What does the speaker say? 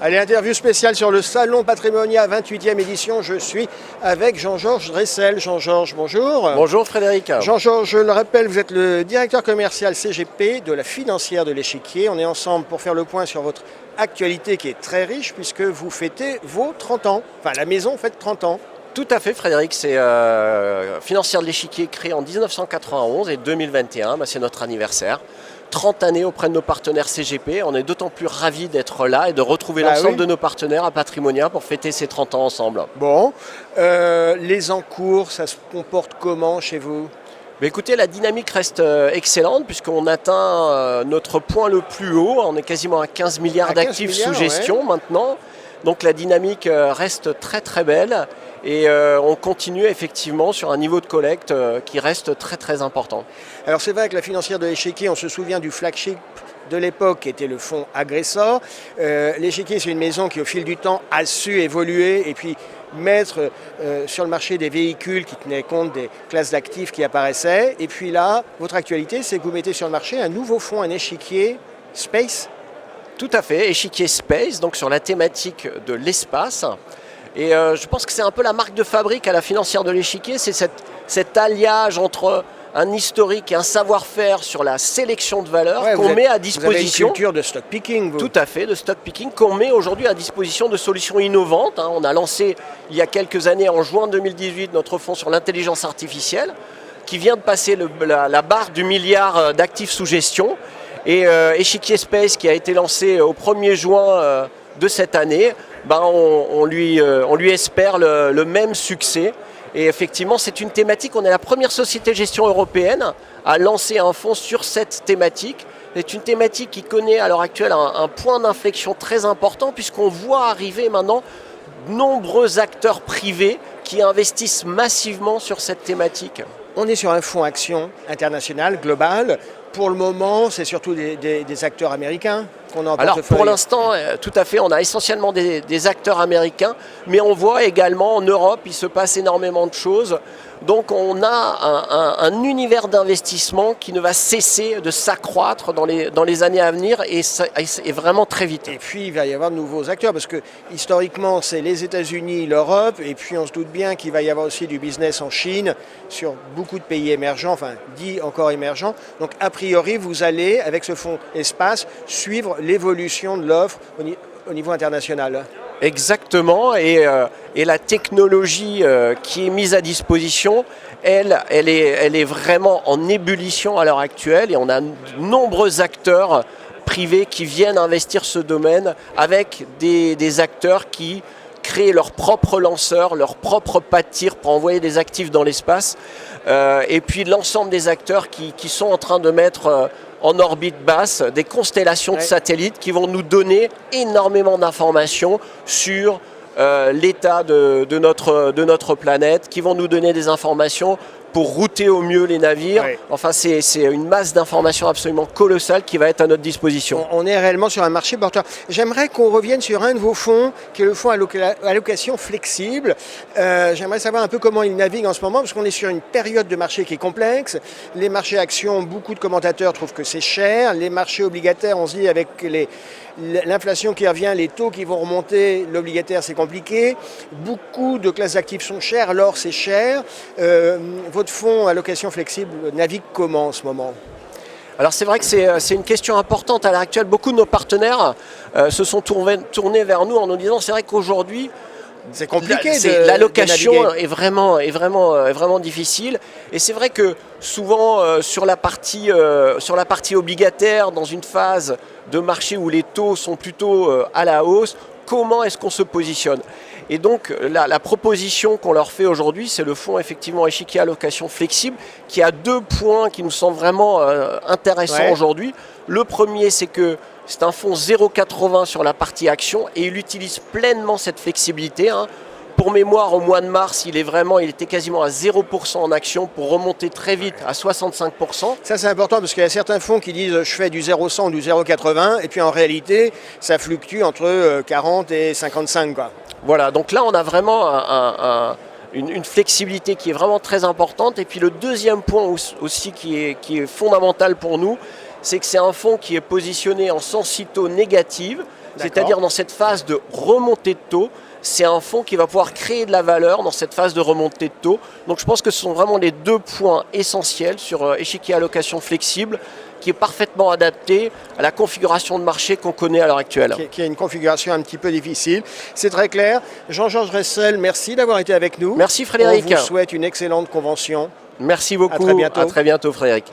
Allez, interview spéciale sur le Salon Patrimonia 28e édition. Je suis avec Jean-Georges Dressel. Jean-Georges, bonjour. Bonjour Frédéric. Jean-Georges, je le rappelle, vous êtes le directeur commercial CGP de la financière de l'Échiquier. On est ensemble pour faire le point sur votre actualité qui est très riche puisque vous fêtez vos 30 ans. Enfin, la maison fête 30 ans. Tout à fait Frédéric, c'est financière de l'Échiquier créée en 1991 et 2021, c'est notre anniversaire. 30 années auprès de nos partenaires CGP. On est d'autant plus ravis d'être là et de retrouver l'ensemble de nos partenaires à Patrimonia pour fêter ces 30 ans ensemble. Bon, les encours, ça se comporte comment chez vous ? Mais écoutez, la dynamique reste excellente puisqu'on atteint notre point le plus haut. On est quasiment à 15 milliards d'actifs sous gestion maintenant. Donc la dynamique reste très très belle et on continue effectivement sur un niveau de collecte qui reste très très important. Alors c'est vrai que la financière de l'Échiquier, on se souvient du flagship de l'époque qui était le fonds Agressor. L'Échiquier, c'est une maison qui au fil du temps a su évoluer et puis mettre sur le marché des véhicules qui tenaient compte des classes d'actifs qui apparaissaient. Et puis là, votre actualité, c'est que vous mettez sur le marché un nouveau fonds, un Échiquier Space. Tout à fait, Échiquier Space, donc sur la thématique de l'espace. Et je pense que c'est un peu la marque de fabrique à la financière de l'Échiquier, c'est cet alliage entre un historique et un savoir-faire sur la sélection de valeurs qu'on met à disposition. Vous avez une culture de stock picking, vous. Tout à fait, de stock picking qu'on met aujourd'hui à disposition de solutions innovantes. On a lancé il y a quelques années, en juin 2018, notre fonds sur l'intelligence artificielle qui vient de passer la barre du milliard d'actifs sous gestion. Et Échiquier Space qui a été lancé au 1er juin de cette année, on lui espère le même succès. Et effectivement, c'est une thématique, on est la première société de gestion européenne à lancer un fonds sur cette thématique. C'est une thématique qui connaît à l'heure actuelle un point d'inflexion très important puisqu'on voit arriver maintenant de nombreux acteurs privés qui investissent massivement sur cette thématique. On est sur un fonds action international, global. Pour le moment, c'est surtout des acteurs américains qu'on a en portefeuille. Alors pour l'instant, tout à fait, on a essentiellement des acteurs américains, mais on voit également en Europe, il se passe énormément de choses. Donc on a un univers d'investissement qui ne va cesser de s'accroître dans les années à venir et vraiment très vite. Et puis il va y avoir de nouveaux acteurs parce que historiquement c'est les États-Unis, l'Europe et puis on se doute bien qu'il va y avoir aussi du business en Chine sur beaucoup de pays émergents, enfin dits encore émergents. Donc a priori vous allez avec ce fonds espace suivre l'évolution de l'offre au niveau international. Exactement, et la technologie qui est mise à disposition, elle est vraiment en ébullition à l'heure actuelle et on a de nombreux acteurs privés qui viennent investir ce domaine avec des acteurs qui créent leurs propres lanceurs, leurs propres pas de tir pour envoyer des actifs dans l'espace et puis l'ensemble des acteurs qui sont en train de mettre en orbite basse, des constellations de satellites qui vont nous donner énormément d'informations sur l'état de notre planète, qui vont nous donner des informations pour router au mieux les navires. Ouais. Enfin, c'est une masse d'informations absolument colossale qui va être à notre disposition. On est réellement sur un marché porteur. J'aimerais qu'on revienne sur un de vos fonds, qui est le fonds allocation flexible. J'aimerais savoir un peu comment il navigue en ce moment, parce qu'on est sur une période de marché qui est complexe. Les marchés actions, beaucoup de commentateurs trouvent que c'est cher. Les marchés obligataires, on se dit avec l'inflation qui revient, les taux qui vont remonter, l'obligataire c'est compliqué. Beaucoup de classes d'actifs sont chères, l'or c'est cher. Votre fonds allocation flexible navigue comment en ce moment ? Alors c'est vrai que c'est une question importante à l'heure actuelle. Beaucoup de nos partenaires se sont tournés vers nous en nous disant c'est vrai qu'aujourd'hui c'est compliqué. L'allocation est vraiment difficile. Et c'est vrai que souvent sur la partie obligataire, dans une phase de marché où les taux sont plutôt à la hausse, comment est-ce qu'on se positionne ? Et donc la proposition qu'on leur fait aujourd'hui, c'est le fonds effectivement Échiquier Allocation Flexible qui a 2 points qui nous semblent vraiment intéressants aujourd'hui. Le premier, c'est que c'est un fonds 0,80 sur la partie action et il utilise pleinement cette flexibilité. Pour mémoire, au mois de mars, il était quasiment à 0% en action pour remonter très vite à 65%. Ça, c'est important parce qu'il y a certains fonds qui disent je fais du 0,100 ou du 0,80 et puis en réalité, ça fluctue entre 40 et 55, quoi. Voilà, donc là, on a vraiment une flexibilité qui est vraiment très importante. Et puis le deuxième point aussi qui est fondamental pour nous, c'est que c'est un fonds qui est positionné en sensito négative, C'est-à-dire dans cette phase de remontée de taux, c'est un fonds qui va pouvoir créer de la valeur dans cette phase de remontée de taux. Donc je pense que ce sont vraiment les deux points essentiels sur échiquier allocation flexible, qui est parfaitement adapté à la configuration de marché qu'on connaît à l'heure actuelle. Qui a une configuration un petit peu difficile. C'est très clair. Jean-Georges Ressel, merci d'avoir été avec nous. Merci Frédéric. On vous souhaite une excellente convention. Merci beaucoup. À très bientôt. À très bientôt Frédéric.